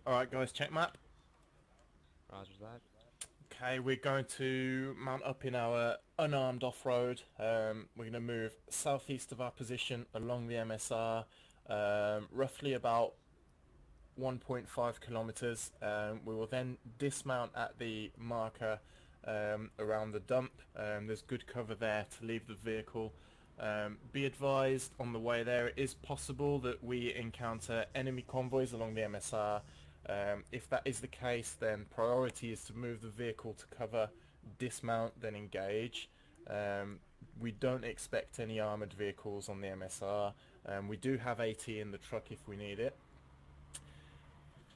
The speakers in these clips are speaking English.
Alright guys, check map. Roger that. Okay, we're going to mount up in our unarmed off-road. We're going to move southeast of our position along the MSR, roughly about 1.5 kilometers. We will then dismount at the marker around the dump. There's good cover there to leave the vehicle. Be advised on the way there, it is possible that we encounter enemy convoys along the MSR. If that is the case, then priority is to move the vehicle to cover, dismount, then engage. We don't expect any armoured vehicles on the MSR. We do have AT in the truck if we need it.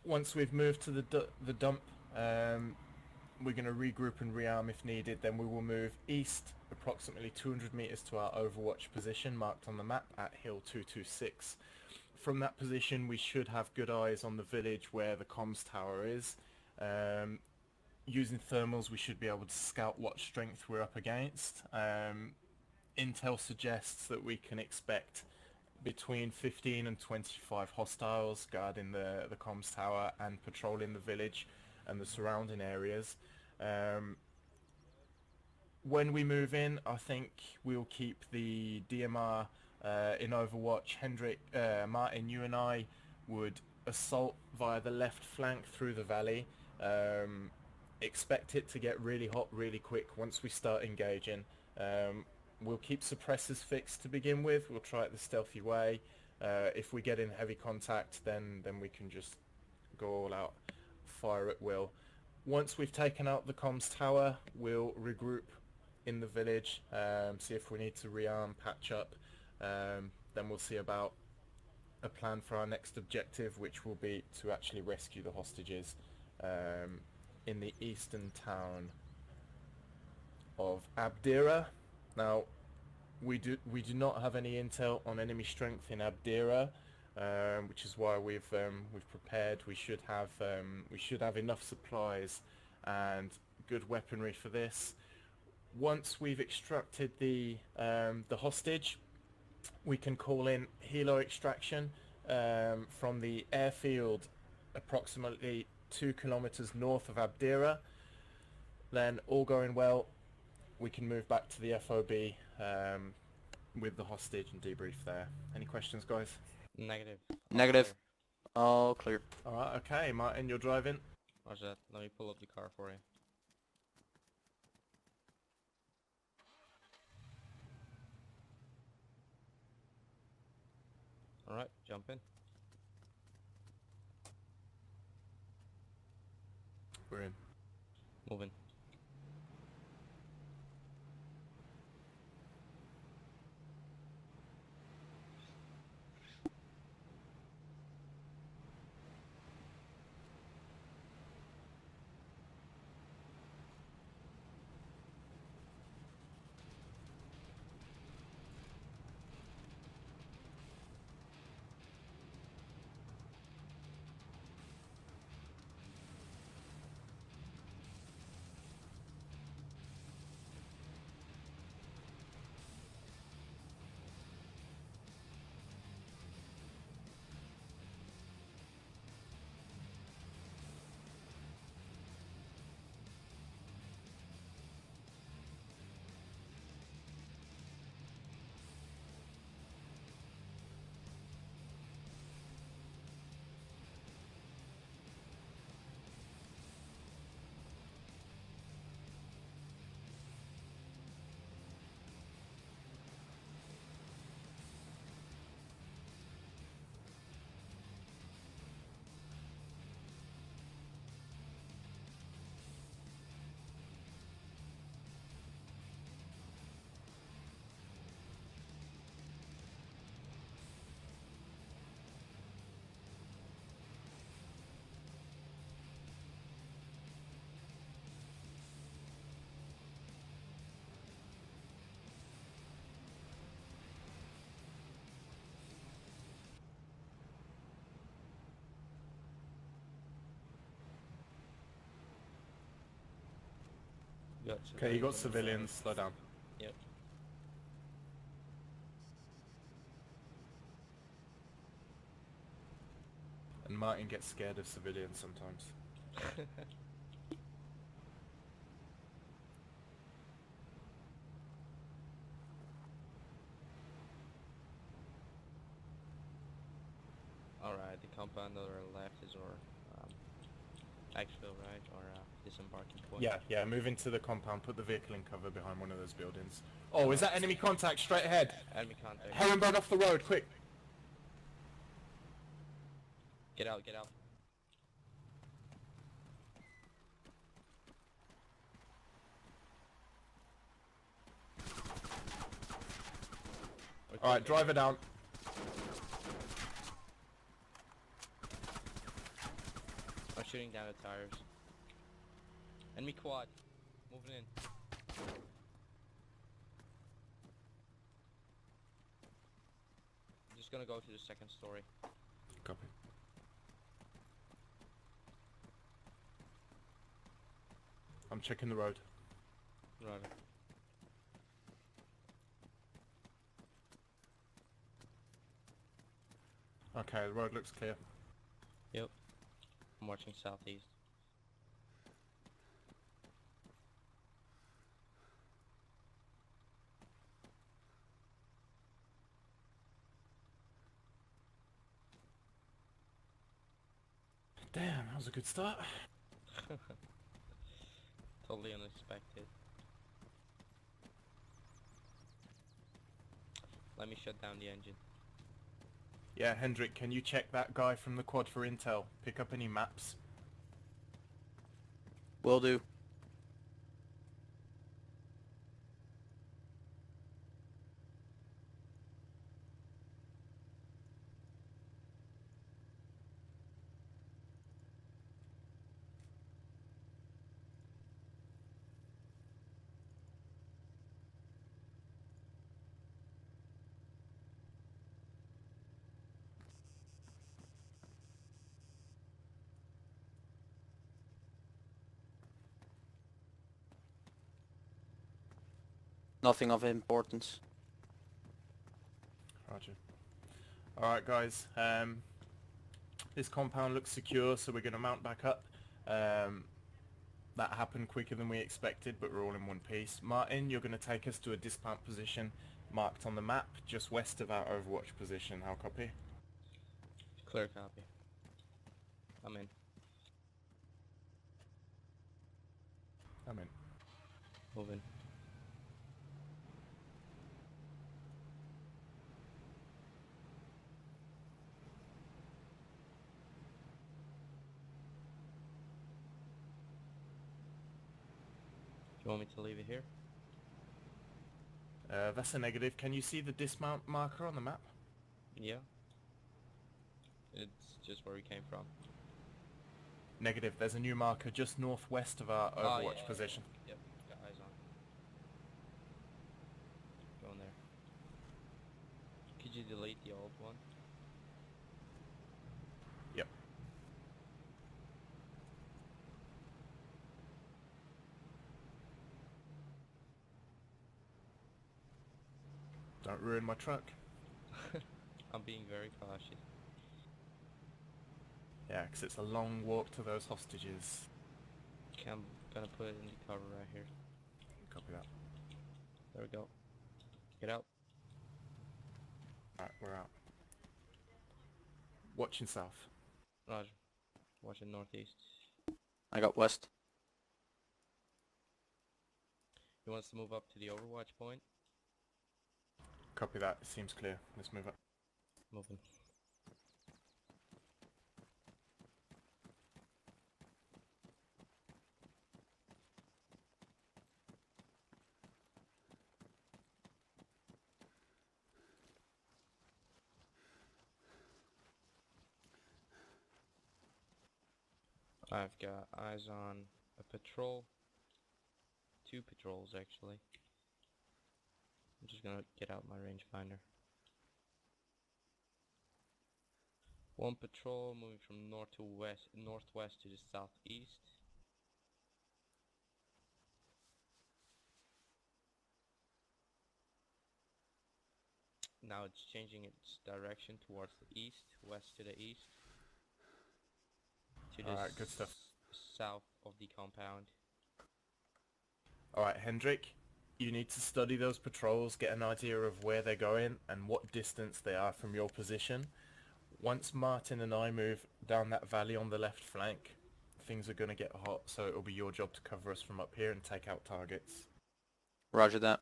Once we've moved to the dump, we're going to regroup and rearm if needed. Then we will move east approximately 200 meters to our overwatch position marked on the map at Hill 226. From that position we should have good eyes on the village where the comms tower is. Using thermals we should be able to scout what strength we're up against. Intel suggests that we can expect between 15 and 25 hostiles guarding the comms tower and patrolling the village and the surrounding areas. When we move in, I think we'll keep the DMR in Overwatch. Hendrik, Martin, you and I would assault via the left flank through the valley. Expect it to get really hot really quick once we start engaging. We'll keep suppressors fixed to begin with. We'll try it the stealthy way. If we get in heavy contact, then we can just go all out, fire at will. Once we've taken out the comms tower, we'll regroup in the village, see if we need to rearm, patch up. Then we'll see about a plan for our next objective, which will be to actually rescue the hostages in the eastern town of Abdera. Now, we do not have any intel on enemy strength in Abdera, which is why we've prepared. We should have enough supplies and good weaponry for this. Once we've extracted the hostage, we can call in helo extraction from the airfield approximately 2 kilometers north of Abdera. Then, all going well, we can move back to the FOB with the hostage and debrief there. Any questions, guys? Negative. All Negative. clear. All clear. Alright, okay, Martin, you're driving. Roger that. Let me pull up the car for you. Alright, jump in. We're in. Moving. Okay, you got civilians, slow down. Yep. And Martin gets scared of civilians sometimes. Alright, the compound on our left is our exfil, right? Or disembarking point. Yeah, move into the compound, put the vehicle in cover behind one of those buildings. Oh, is that enemy contact straight ahead? Enemy contact. Herrenberg off the road, quick! Get out, get out. Alright, drive it down. I'm shooting down the tires. Enemy quad. Moving in. I'm just gonna go to the second story. Copy. I'm checking the road. Right. Okay, the road looks clear. Yep. I'm watching southeast. Damn, that was a good start. Totally unexpected. Let me shut down the engine. Yeah, Hendrik, can you check that guy from the quad for intel? Pick up any maps? Will do. Nothing of importance. Roger. Alright guys, this compound looks secure, so we're going to mount back up. That happened quicker than we expected, but we're all in one piece. Martin, you're going to take us to a dismount position marked on the map, just west of our Overwatch position. How copy? Clear copy. I'm in. I'm in. Moving. You want me to leave it here? That's a negative. Can you see the dismount marker on the map? Yeah. It's just where we came from. Negative. There's a new marker just northwest of our Overwatch position. Yep, got eyes on. Going there. Could you delete the old one? Yep. Don't ruin my truck. I'm being very cautious. Yeah, 'cause it's a long walk to those hostages. Okay, I'm gonna put it in the cover right here. Copy that. There we go. Get out. Alright, we're out. Watching south. Roger. Watching northeast. I got west. He wants to move up to the Overwatch point. Copy that. It seems clear. Let's move up. Moving. I've got eyes on a patrol. 2 patrols actually. I'm just gonna get out my rangefinder. 1 patrol moving from northwest to the southeast. Now it's changing its direction towards the east, west to the east. to the Alright, good stuff. south of the compound. Alright, Hendrik, you need to study those patrols, get an idea of where they're going and what distance they are from your position. Once Martin and I move down that valley on the left flank, things are going to get hot, so it'll be your job to cover us from up here and take out targets. Roger that.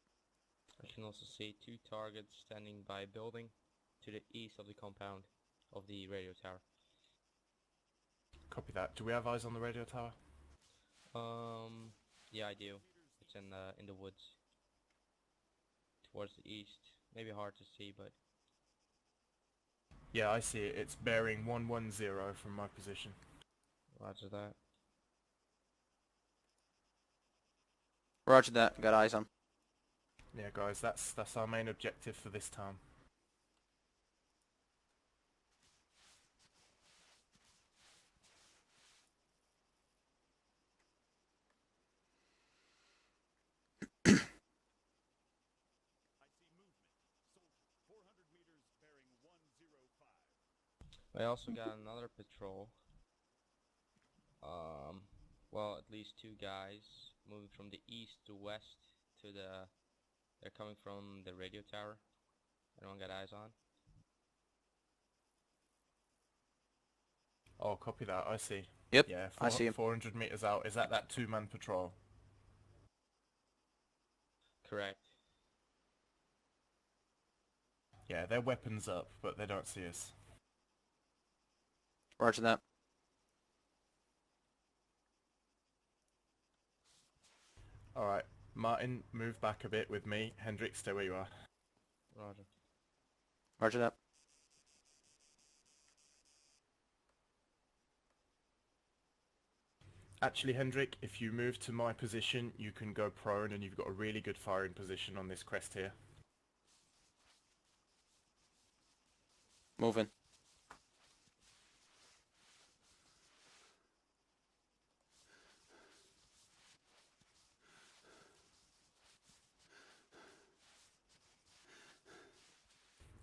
I can also see 2 targets standing by a building to the east of the compound of the radio tower. Copy that. Do we have eyes on the radio tower? Yeah, I do. It's in the woods towards the east. Maybe hard to see, but Yeah, I see it. It's bearing 110 from my position. roger that. Roger that. Got eyes on. Yeah, guys, that's our main objective for this time. I also got another patrol. Well, at least 2 guys moving from the east to west to the. They're coming from the radio tower. Anyone got eyes on? Oh, copy that. I see. Yep, Yeah, I see him. 400 meters out. Is that 2-man patrol? Correct. Yeah, their weapons up, but they don't see us. Roger that. Alright, Martin, move back a bit with me. Hendrik, stay where you are. Roger. Roger that. Actually, Hendrik, if you move to my position, you can go prone and you've got a really good firing position on this crest here. Moving.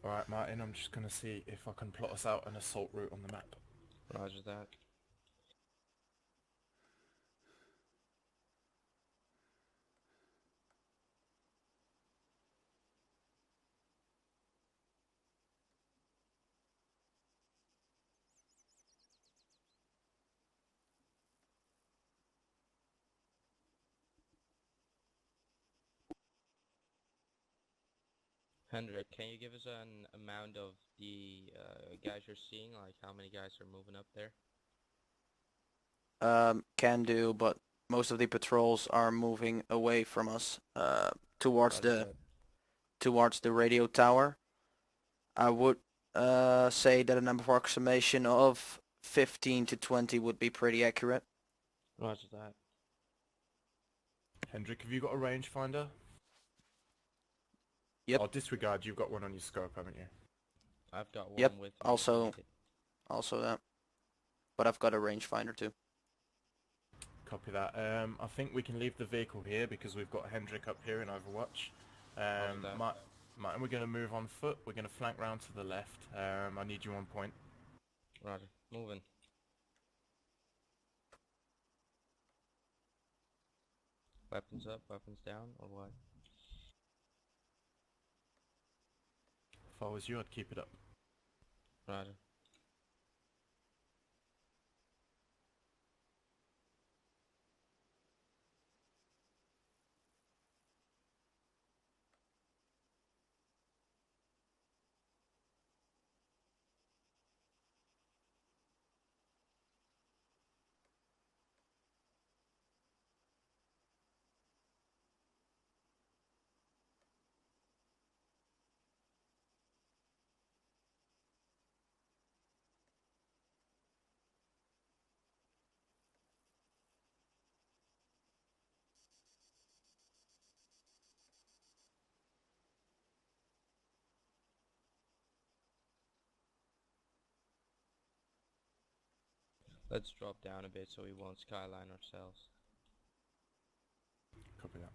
Alright, Martin, I'm just going to see if I can plot us out an assault route on the map. Roger that. Hendrik, can you give us an amount of the guys you're seeing? Like how many guys are moving up there? Can do, but most of the patrols are moving away from us, towards Roger that. towards the radio tower. I would say that an approximation of 15 to 20 would be pretty accurate. Roger that. Hendrik, have you got a rangefinder? Yep. I'll disregard, you've got one on your scope, haven't you? I've got one Yep, with me. also that. But I've got a rangefinder too. Copy that. I think we can leave the vehicle here because we've got Hendrik up here in Overwatch. Roger that. Martin, we're going to move on foot. We're going to flank round to the left. I need you on point. Roger. Moving. Weapons up, weapons down, or what? If I was you, I'd keep it up. Roger. Let's drop down a bit so we won't skyline ourselves. Copy that.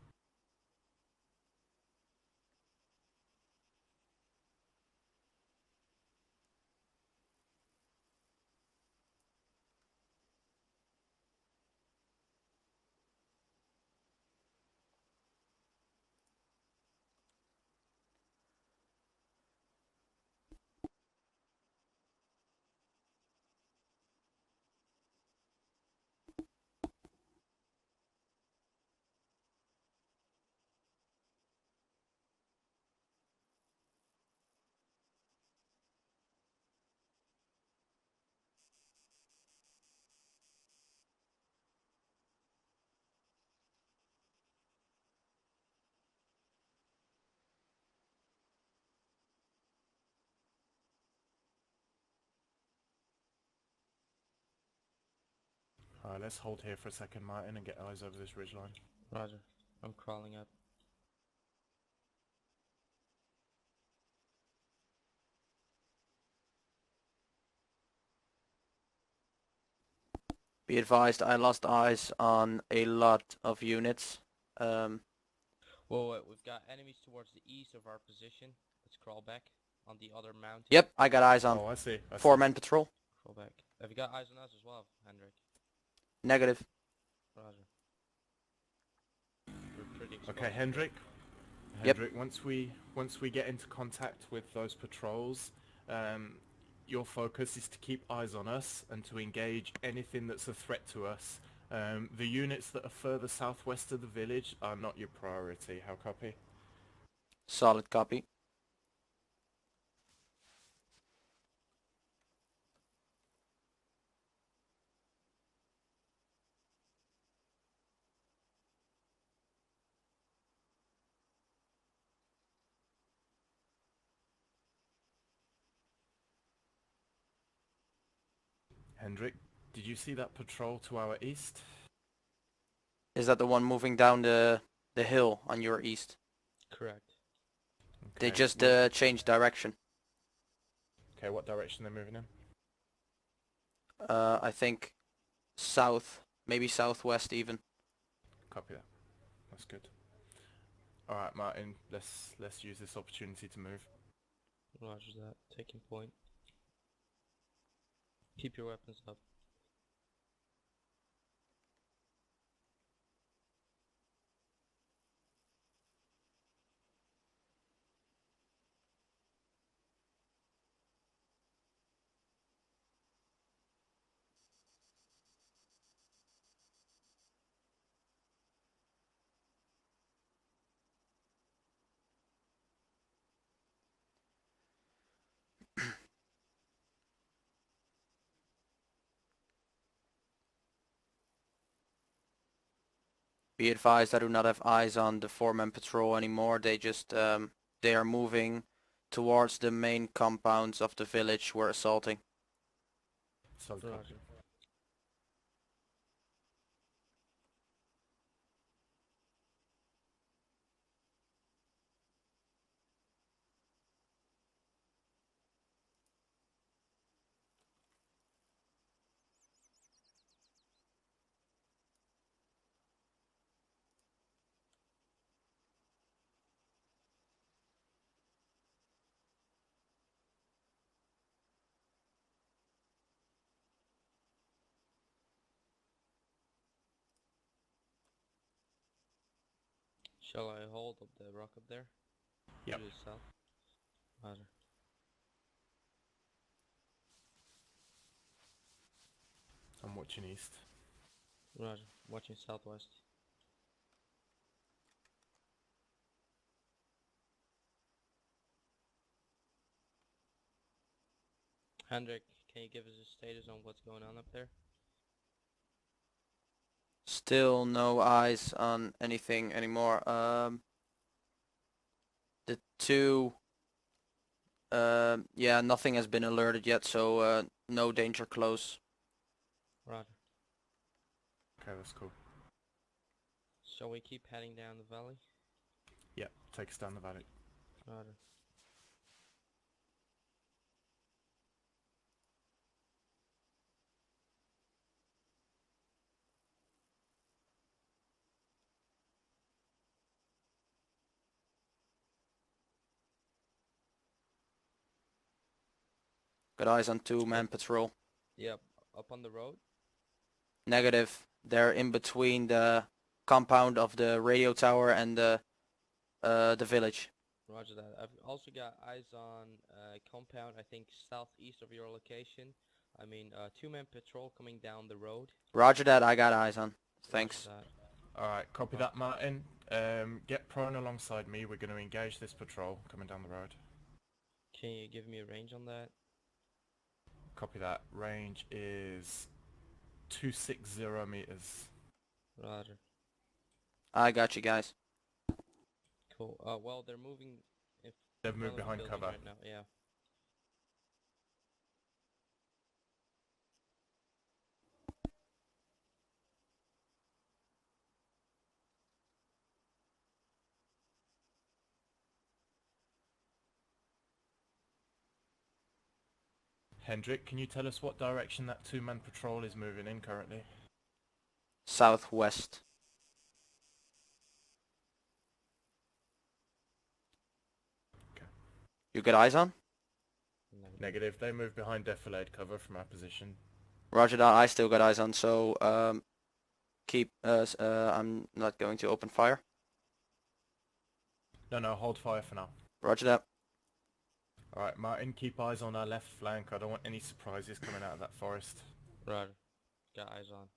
Alright, let's hold here for a second, Martin, and get eyes over this ridgeline. Roger. I'm crawling up. Be advised, I lost eyes on a lot of units. Whoa, wait, we've got enemies towards the east of our position. Let's crawl back on the other mountain. Yep, I got eyes on. Oh, I see. I see. 4-man patrol. Crawl back. Have you got eyes on us as well, Hendrik? Negative. Roger. We're pretty Okay, exposed. Hendrik. Yep. Hendrik, once we get into contact with those patrols, your focus is to keep eyes on us and to engage anything that's a threat to us. The units that are further southwest of the village are not your priority. How copy? Solid copy. Hendrik, did you see that patrol to our east? Is that the one moving down the hill on your east? Correct. They Okay, just changed direction. Okay, what direction they're moving in? I think south, maybe southwest even. Copy that. That's good. Alright, Martin, let's use this opportunity to move. Roger that. Taking point. Keep your weapons up. Be advised, I do not have eyes on the 4-man patrol anymore. They just they are moving towards the main compounds of the village we're assaulting. Solid copy. Roger. Shall I hold up the rock up there? Yep. To the south? Roger. I'm watching east. Roger. Watching southwest. Hendrik, can you give us a status on what's going on up there? Still no eyes on anything anymore. The two, yeah, nothing has been alerted yet, so no danger close. Roger. Okay, that's cool. Shall we keep heading down the valley? Yep, take us down the valley. Roger. Got eyes on 2-man patrol. Yep. Up on the road? Negative. They're in between the compound of the radio tower and the village. Roger that. I've also got eyes on compound, I think southeast of your location. I mean, 2-man patrol coming down the road. Roger that, I got eyes on. Thanks. Roger that. Alright, copy that, Martin. Get prone alongside me. We're going to engage this patrol coming down the road. Can you give me a range on that? Copy that. Range is 260 meters. Roger. I got you guys. Cool. Well, they're moving. If They've moved front of the behind building cover. right now. Yeah. Hendrik, can you tell us what direction that two-man patrol is moving in currently? Southwest. Okay. You got eyes on? Negative. They move behind defilade cover from our position. Roger that. I still got eyes on. So keep. I'm not going to open fire. No, hold fire for now. Roger that. Alright, Martin, keep eyes on our left flank. I don't want any surprises coming out of that forest. Roger. Got eyes on.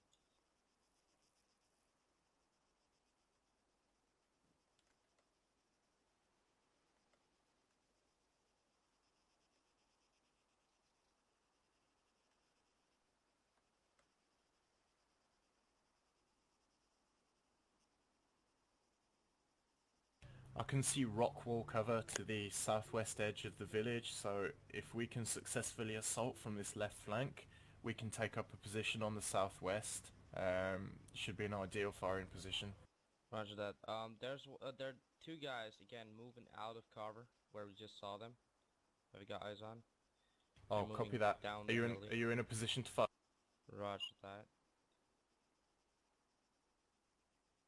I can see rock wall cover to the southwest edge of the village, so if we can successfully assault from this left flank, we can take up a position on the southwest. Should be an ideal firing position. Roger that. There are two guys again moving out of cover where we just saw them. Have you got eyes on? Oh, They're copy moving that. down Are you the in? building. Are you in a position to fire? Roger that.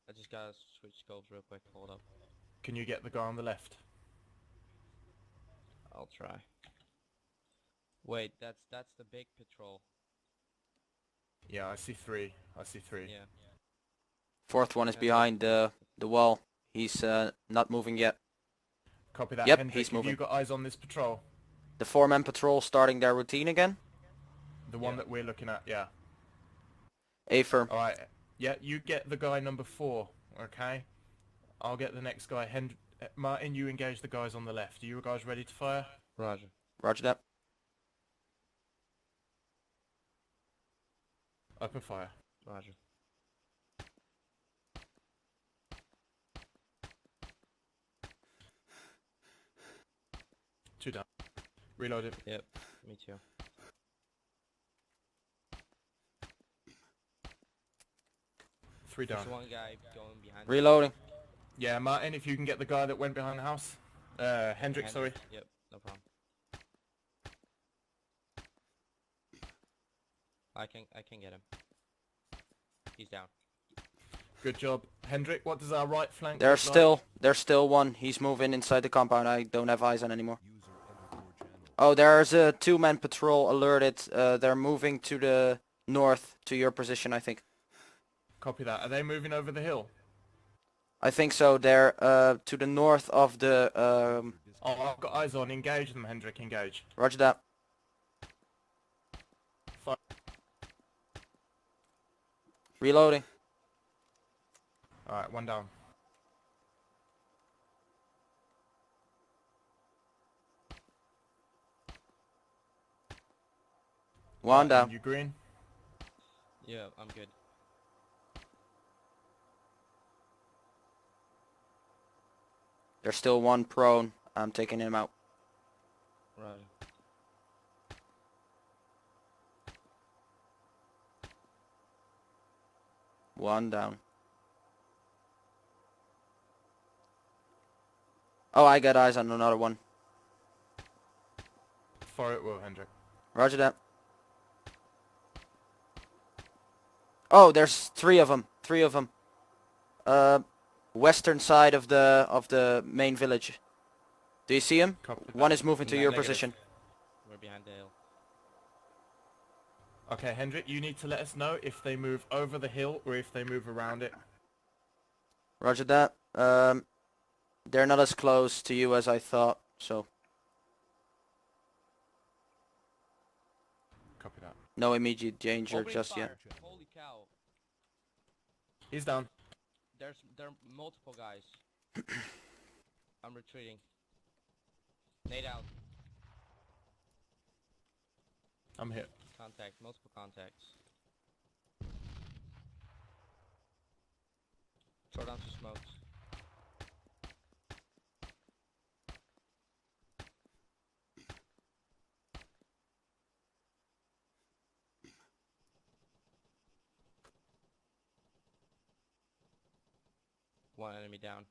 I just gotta switch scopes real quick. Hold up. Can you get the guy on the left? I'll try. Wait, that's the big patrol. Yeah, I see three. I see three. Yeah. Fourth one is behind the wall. He's not moving yet. Copy that. Yep, Hendrik, he's have moving. you got eyes on this patrol? The four-man patrol starting their routine again. The one Yeah. that we're looking at, yeah. Affirm. Alright, yeah, you get the guy number 4, okay? I'll get the next guy. Martin, you engage the guys on the left. Are you guys ready to fire? Roger. Roger that. Open fire. Roger. Two down. Reload it. Yep. Me too. Three down. There's one guy going behind. Reloading. Yeah, Martin, if you can get the guy that went behind the house. Hendrik, sorry. Yep. No problem. I can get him. He's down. Good job. Hendrik, what does our right flank There's look still one. He's moving inside the compound. I don't have eyes on anymore. Oh, there's a two-man patrol alerted. They're moving to the north, to your position, I think. like? Copy that. Are they moving over the hill? I think so. They're to the north of the. Oh, I've got eyes on. Engage them, Hendrik. Engage. Roger that. Fire. Reloading. Alright, one down. One down. You green? Yeah, I'm good. There's still one prone. I'm taking him out. Roger. One down. Oh, I got eyes on another one. Fire it well, Hendrik. Roger that. Oh, there's three of them. Three of them. Western side of the main village. Do you see him? Copy that. One is moving to No, your negative. position. We're behind the hill. Okay, Hendrik, you need to let us know if they move over the hill or if they move around it. Roger that. They're not as close to you as I thought, so Copy that. no immediate danger Opening just fire. yet. Holy cow. He's down. There are multiple guys. I'm retreating. Nade out. I'm hit. Contact. Multiple contacts. Throw down some smokes. One enemy down.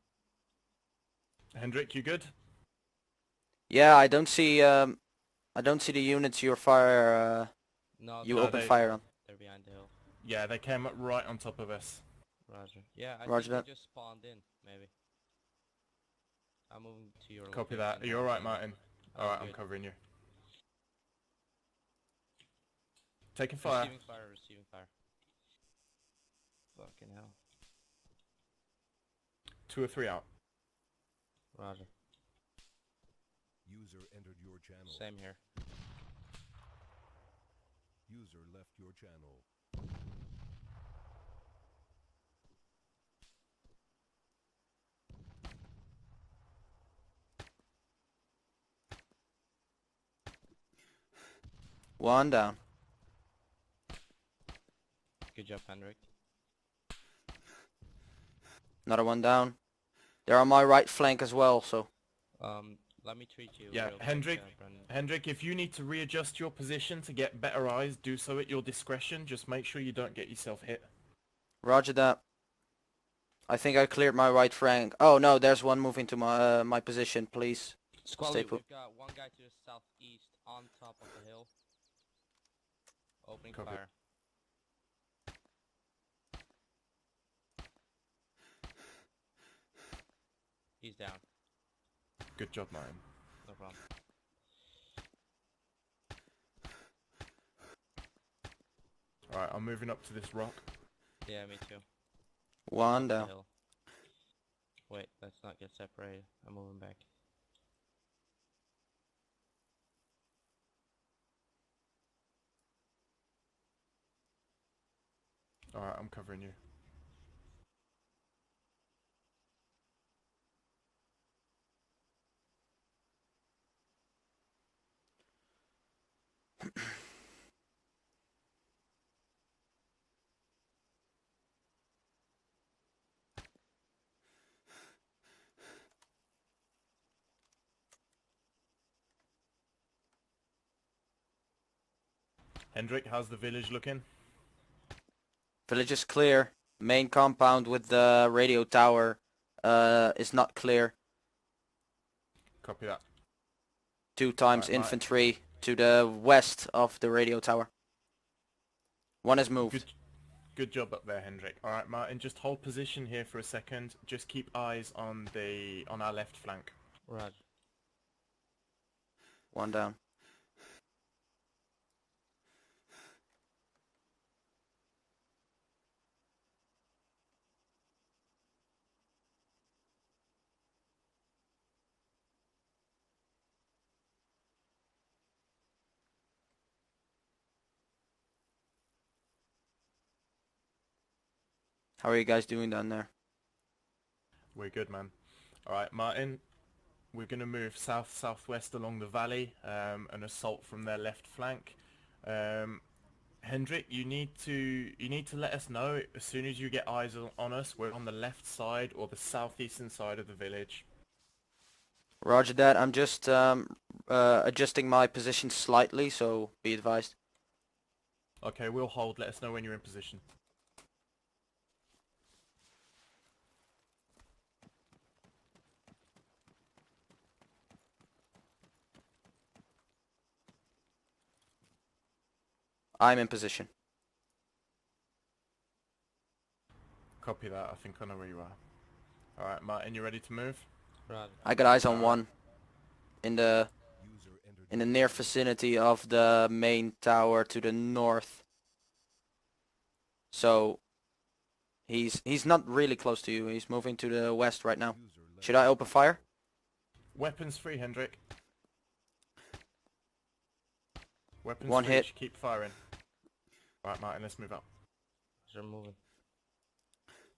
Hendrik, you good? Yeah, I don't see I don't see the units you fire. No, You they're open they- fire on. they're behind the hill. Yeah, they came up right on top of us. Roger. Yeah, I Roger think that. they just spawned in, maybe. I'm moving to your Copy location that. Are you now, alright, so- Martin? I'm Alright, I'm good. covering you. Taking fire. Receiving fire, receiving fire. Fucking hell. 2 or 3 out. Roger. User entered your channel. Same here. User left your channel. One down. Good job, Hendrik. Another one down. They're on my right flank as well, so. Let me treat you. Yeah, real quick, Hendrik. Brendan. Hendrik, if you need to readjust your position to get better eyes, do so at your discretion. Just make sure you don't get yourself hit. Roger that. I think I cleared my right flank. Oh no, there's one moving to my my position, please. Squally, Stay put. we've got one guy to the southeast on top of the hill. Opening Copy. fire. He's down. Good job, Martin. No problem. Alright, I'm moving up to this rock. Yeah, me too. One Up the down. hill. Wait, let's not get separated. I'm moving back. Alright, I'm covering you. Hendrik, how's the village looking? Village is clear. Main compound with the radio tower is not clear. Copy that. 2 times Right, right. infantry to the west of the radio tower. One has moved. Good job up there, Hendrik. Alright, Martin, just hold position here for a second. Just keep eyes on our left flank. Roger. One down. How are you guys doing down there? We're good, man. Alright, Martin, we're going to move south-southwest along the valley and assault from their left flank. Hendrik, you need to let us know as soon as you get eyes on us. We're on the left side or the southeastern side of the village. Roger that. I'm just adjusting my position slightly, so be advised. Okay, we'll hold. Let us know when you're in position. I'm in position. Copy that. I think I know where you are. Alright, Martin, you ready to move? Roger. I got eyes on one in the User entered in the near vicinity of the main tower to the north. So he's not really close to you. He's moving to the west right now. user left. Should I open fire? Weapons free, Hendrik. Weapons One free. hit. Keep firing. Alright, Martin, let's move up. They're moving.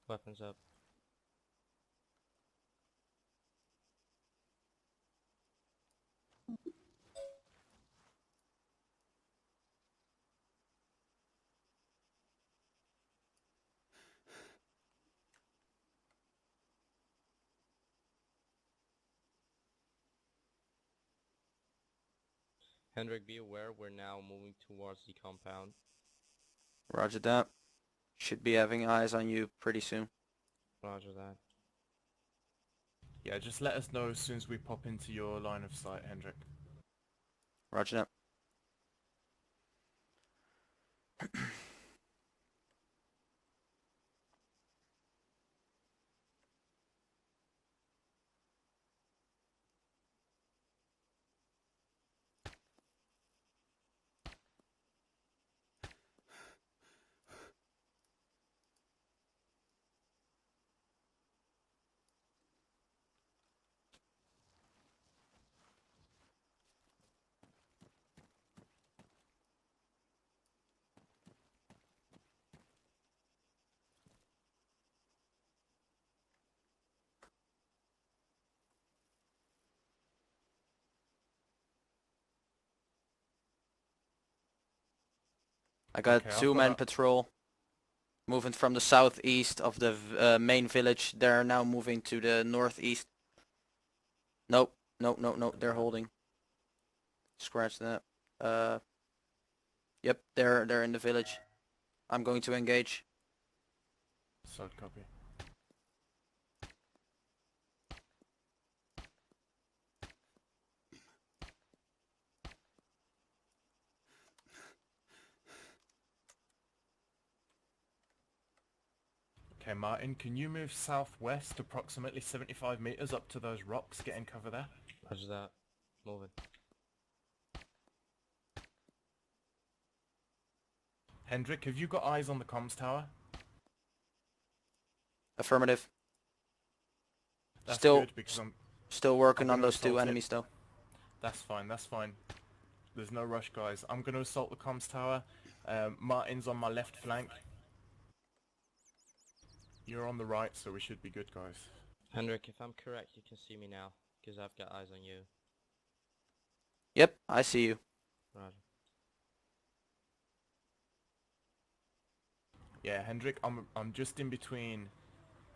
Weapons up. Hendrik, be aware we're now moving towards the compound. Roger that. Should be having eyes on you pretty soon. Roger that. Yeah, just let us know as soon as we pop into your line of sight, Hendrik. Roger that. I got Okay, I've two got men a... patrol moving from the southeast of the main village. They're now moving to the northeast. Nope, nope. They're holding. Scratch that. Yep, they're in the village. I'm going to engage. Solid copy. Okay, Martin, can you move southwest approximately 75 meters up to those rocks, get in cover there? Roger that. Moving. Hendrik, have you got eyes on the comms tower? Affirmative. That's Still, good because I'm still working on gonna those two assault it. enemies though. That's fine, that's fine. There's no rush, guys. I'm going to assault the comms tower. Martin's on my left flank. You're on the right, so we should be good, guys. Hendrik, if I'm correct, you can see me now, because I've got eyes on you. Yep, I see you. Roger. Yeah, Hendrik, I'm just in between.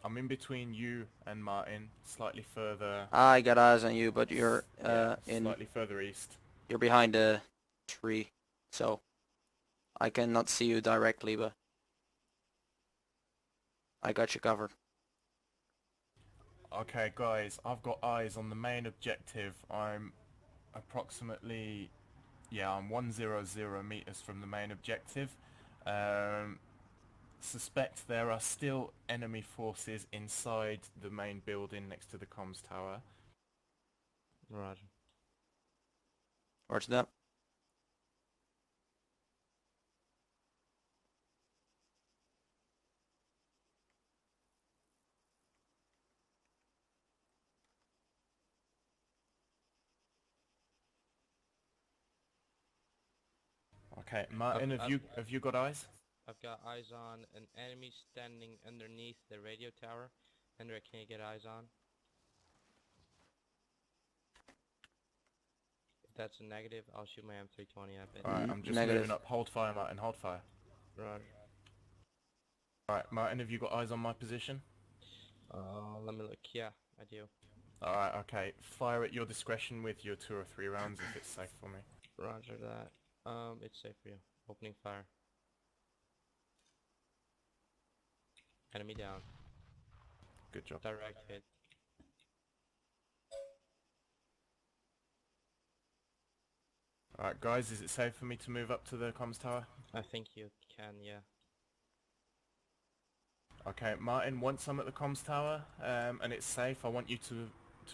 I'm in between you and Martin, slightly further. I got eyes on you, but you're Yeah, slightly further east. you're behind a tree, so I cannot see you directly, but I got you covered. Okay, guys, I've got eyes on the main objective. I'm approximately, yeah, I'm 100 meters from the main objective. Suspect there are still enemy forces inside the main building next to the comms tower. Roger. Roger that. Okay, Martin, have you got eyes? I've got eyes on an enemy standing underneath the radio tower. Hendrik, can you get eyes on? If that's a negative, I'll shoot my M320 at it. Alright, I'm just Negative. moving up. Hold fire, Martin, hold fire. Roger. Alright, Martin, have you got eyes on my position? Let me look. Yeah, I do. Alright, okay. Fire at your discretion with your 2 or 3 rounds if it's safe for me. Roger that. It's safe for you. Opening fire. Enemy down. Good job. Direct hit. Alright, guys, is it safe for me to move up to the comms tower? I think you can, yeah. Okay, Martin, once I'm at the comms tower and it's safe, I want you to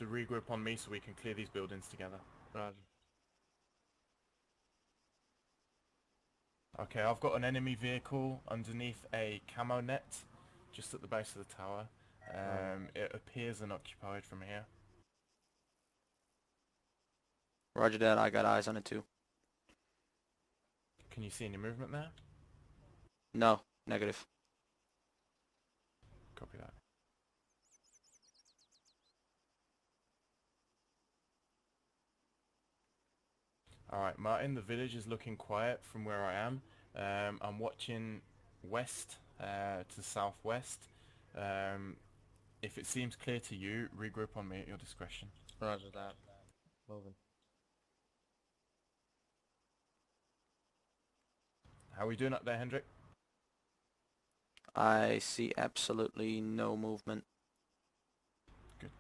regroup on me so we can clear these buildings together. Roger. Okay, I've got an enemy vehicle underneath a camo net just at the base of the tower. It appears unoccupied from here. Roger that. I got eyes on it too. Can you see any movement there? No, negative. Copy that. Alright, Martin, the village is looking quiet from where I am. I'm watching west to southwest. If it seems clear to you, regroup on me at your discretion. Roger that. Moving. How are we doing up there, Hendrik? I see absolutely no movement. Good. 。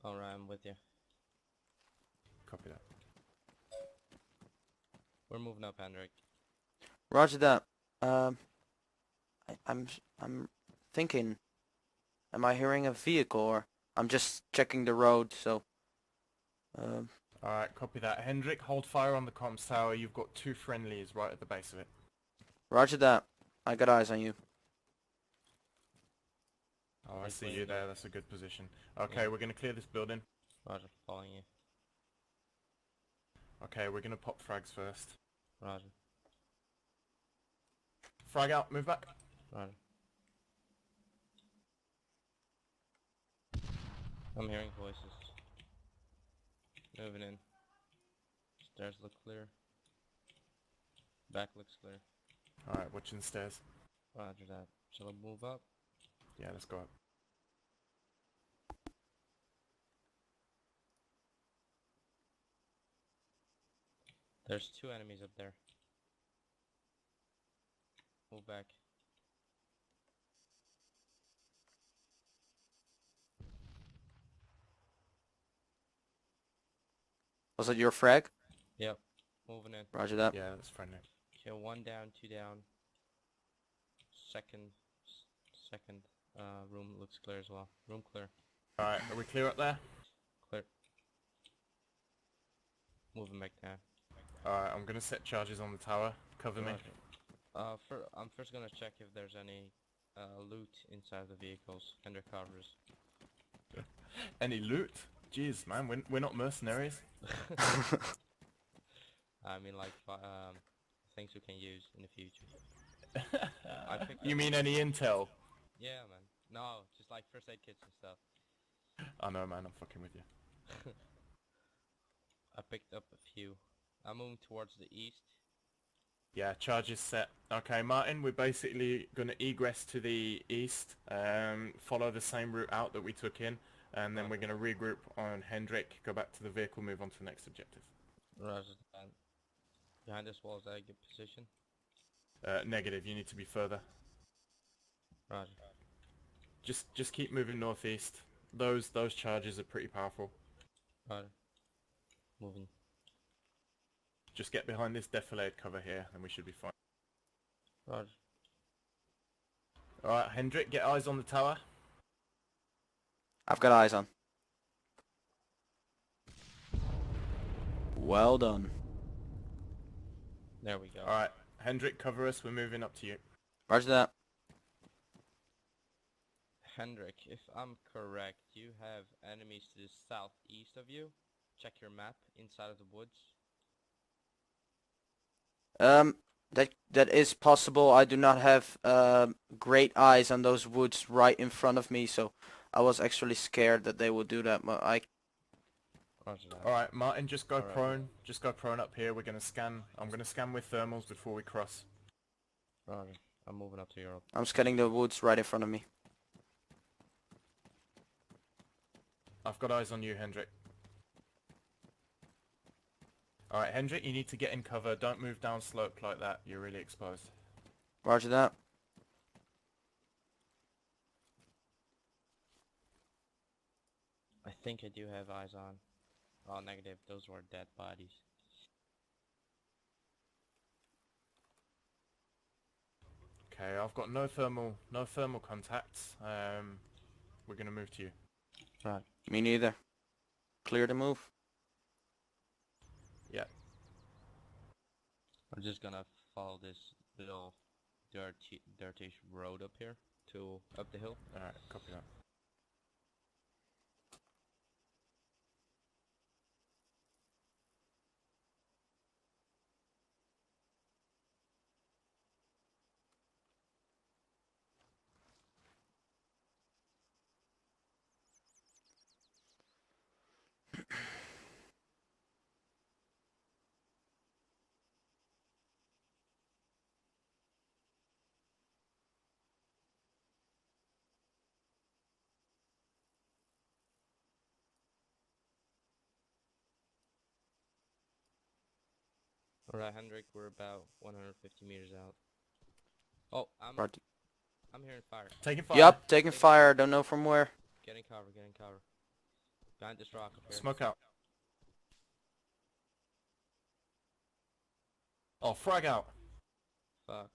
Alright, I'm with you. Copy that. We're moving up, Hendrik. Roger that. I'm thinking, am I hearing a vehicle or I'm just checking the road, so Alright, copy that. Hendrik, hold fire on the comms tower. You've got 2 friendlies right at the base of it. roger that. I got eyes on you. Oh, I They're see clear, you though. there. That's a good position. Okay, Yeah. we're going to clear this building. Roger, following you. Okay, we're going to pop frags first. Roger. Frag out, move back. Roger. I'm hearing voices. Moving in. Stairs look clear. Back looks clear. Alright, watching the stairs. Roger that. Shall I move up? Yeah, let's go up. There's 2 enemies up there. Move back. Was it your frag? Yep. Moving in. Roger that. Yeah, that's friendly. Okay, 1 down, 2 down. Second room looks clear as well. Room clear. Alright, are we clear up there? Clear. Moving back down. Alright, I'm going to set charges on the tower. Cover me. Roger. I'm first gonna check if there's any loot inside the vehicles undercovers. Any loot? Jeez, man, we're not mercenaries. I mean, like things we can use in the future. I picked You up- mean any intel? Yeah, man. No, just like first aid kits and stuff. I know, man, I'm fucking with you. I picked up a few. I'm moving towards the east. Yeah, charges set. Okay, Martin, we're basically going to egress to the east, follow the same route out that we took in, and then we're going to regroup on Hendrik, go back to the vehicle, move on to the next objective. Roger that. Behind this wall, is that a good position? Negative, you need to be further. Roger. Just keep moving northeast. Those charges are pretty powerful. Roger. Moving. Just get behind this defilade cover here, and we should be fine. Roger. Alright, Hendrik, get eyes on the tower. I've got eyes on. Well done. There we go. Alright, Hendrik, cover us, we're moving up to you. Roger that. Hendrik, if I'm correct, you have enemies to the southeast of you. Check your map inside of the woods. That is possible. I do not have great eyes on those woods right in front of me, so I was actually scared that they would do that. But Roger that. Alright, Martin, just go Alright. prone. Just go prone up here. We're gonna scan. I'm gonna scan with thermals before we cross. Roger. I'm moving up to Europe. I'm scanning the woods right in front of me. I've got eyes on you, Hendrik. Alright, Hendrik, you need to get in cover. Don't move down slope like that. You're really exposed. Roger that. I think I do have eyes on. Oh, negative. Those were dead bodies. Okay, I've got no thermal contacts. We're gonna move to you. Right. Me neither. Clear to move. Yeah. I'm just gonna follow this little dirtish road up here to up the hill. Alright, copy that. Alright, Hendrik, we're about 150 meters out. Oh, Roger. I'm hearing fire. Taking fire. Yup, taking fire. Don't know from where. Getting cover, getting cover. Behind this rock up here. Smoke out. Oh, frag out. Fuck.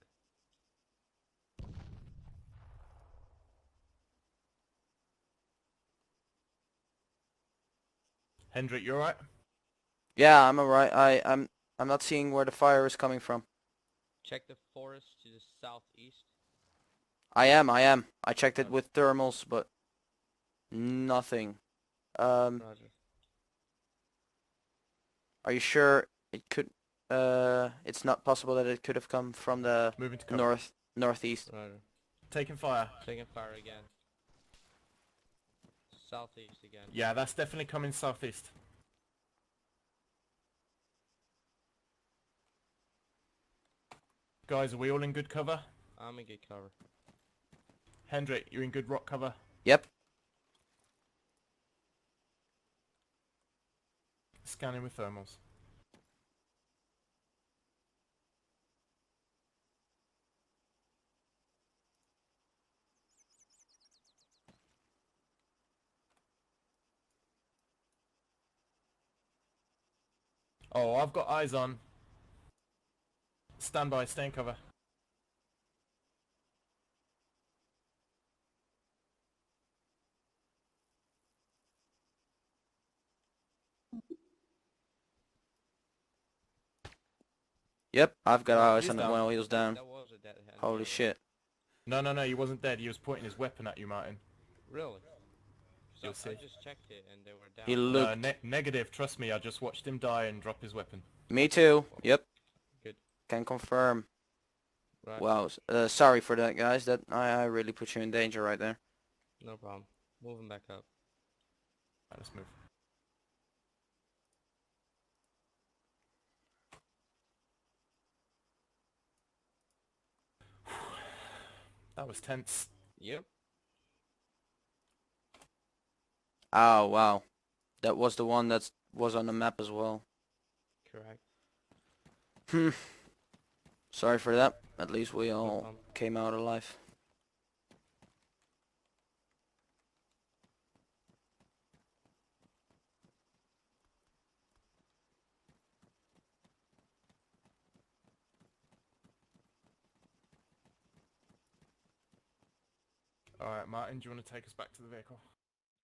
Hendrik, you alright? Yeah, I'm alright. I'm not seeing where the fire is coming from. Check the forest to the southeast. I am. I checked it Roger. with thermals, but nothing. Roger. Are you sure it could? It's not possible that it could have come from the Moving to cover. northeast. Roger. Taking fire. Taking fire again. Southeast again. Yeah, that's definitely coming southeast. Guys, are we all in good cover? I'm in good cover. Hendrik, you're in good rock cover? Yep. Scanning with thermals. Oh, I've got eyes on. Stand by, stay in cover. Yep. I've got Oh, eyes he's on it down. while he was down. That was a dead hand. Holy shit. No, he wasn't dead. He was pointing his weapon at you, Martin. Really? So You'll see. I just checked it and they were down. He No, looked. negative, trust me. I just watched him die and drop his weapon. Me too. Yep. Good. Can confirm. Right. Wow. Sorry for that, guys. That I really put you in danger right there. No problem. Moving back up. Right, let's move. That was tense. Yep. Oh wow. That was the one that was on the map as well. Correct. Sorry for that. At least we all problem. came out alive. Alright, Martin, do you want to take us back to the vehicle?